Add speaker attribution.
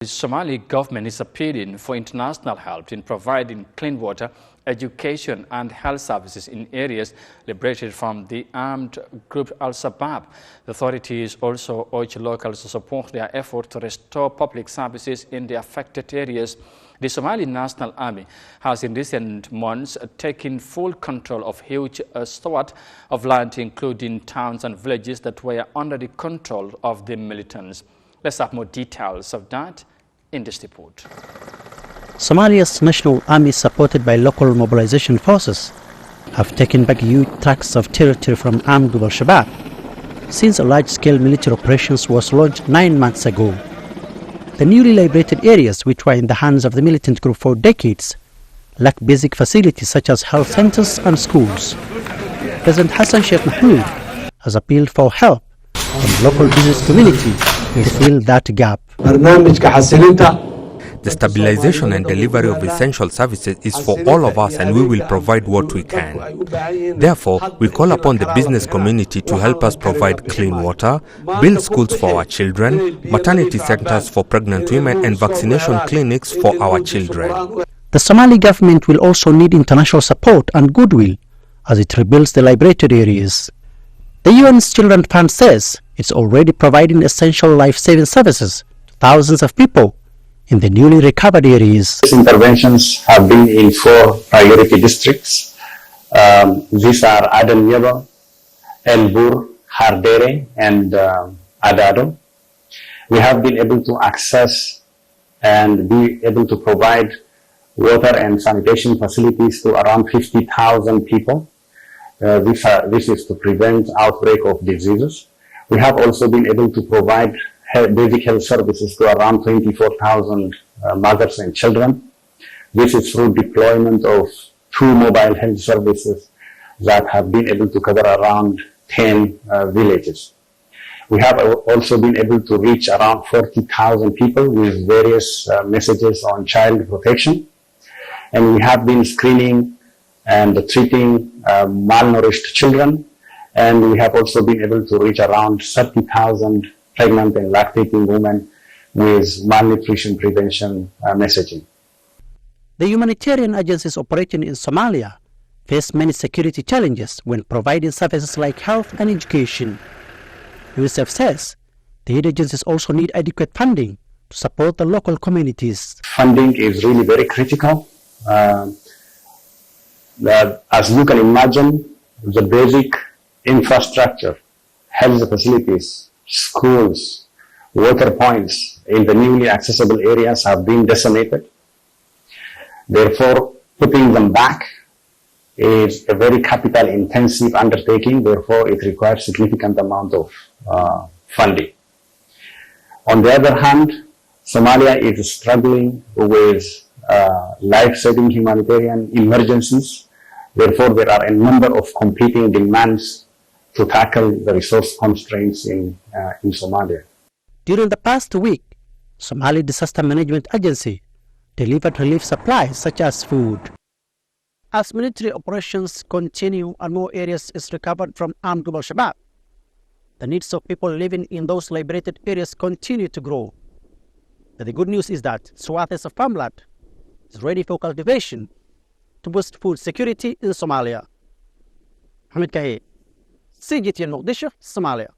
Speaker 1: The Somali government is appealing for international help in providing clean water, education and health services in areas liberated from the armed group Al-Shabaab. The authorities also urge locals to support their effort to restore public services in the affected areas. The Somali National Army has in recent months taken full control of huge swath of land, including towns and villages that were under the control of the militants. Let's have more details of that in this report.
Speaker 2: Somalia's National Army, supported by local mobilization forces, have taken back huge tracts of territory from armed group Al-Shabaab since a large-scale military operations was launched 9 months ago. The newly liberated areas, which were in the hands of the militant group for decades, lack basic facilities such as health centers and schools. President Hassan Sheikh Mahmoud has appealed for help from the local business community to fill that gap.
Speaker 3: The stabilization and delivery of essential services is for all of us, and we will provide what we can. Therefore, we call upon the business community to help us provide clean water, build schools for our children, maternity centers for pregnant women, and vaccination clinics for our children.
Speaker 2: The Somali government will also need international support and goodwill as it rebuilds the liberated areas. The UN's Children's Fund says it's already providing essential life-saving services to thousands of people in the newly recovered areas.
Speaker 4: These interventions have been in 4 priority districts. These are Aden Yaba, El Bur, Hardere, and Adado. We have been able to access and be able to provide water and sanitation facilities to around 50,000 people. This is to prevent outbreak of diseases. We have also been able to provide basic health services to around 24,000 mothers and children. This is through deployment of 2 mobile health services that have been able to cover around 10 villages. We have also been able to reach around 40,000 people with various messages on child protection. And we have been screening and treating malnourished children. And we have also been able to reach around 30,000 pregnant and lactating women with malnutrition prevention messaging.
Speaker 2: The humanitarian agencies operating in Somalia face many security challenges when providing services like health and education. UNICEF says the aid agencies also need adequate funding to support the local communities.
Speaker 4: Funding is really very critical. As you can imagine, the basic infrastructure, health facilities, schools, water points in the newly accessible areas have been decimated. Therefore, putting them back is a very capital intensive undertaking. Therefore, it requires significant amount of funding. On the other hand, Somalia is struggling with life-saving humanitarian emergencies. Therefore, there are a number of competing demands to tackle the resource constraints in Somalia.
Speaker 2: During the past week, Somali Disaster Management Agency delivered relief supplies such as food. As military operations continue and more areas is recovered from armed group Al-Shabaab, the needs of people living in those liberated areas continue to grow. But the good news is that swaths of farmland is ready for cultivation to boost food security in Somalia. Hamid Kahe, CGTN Mogadishu, Somalia.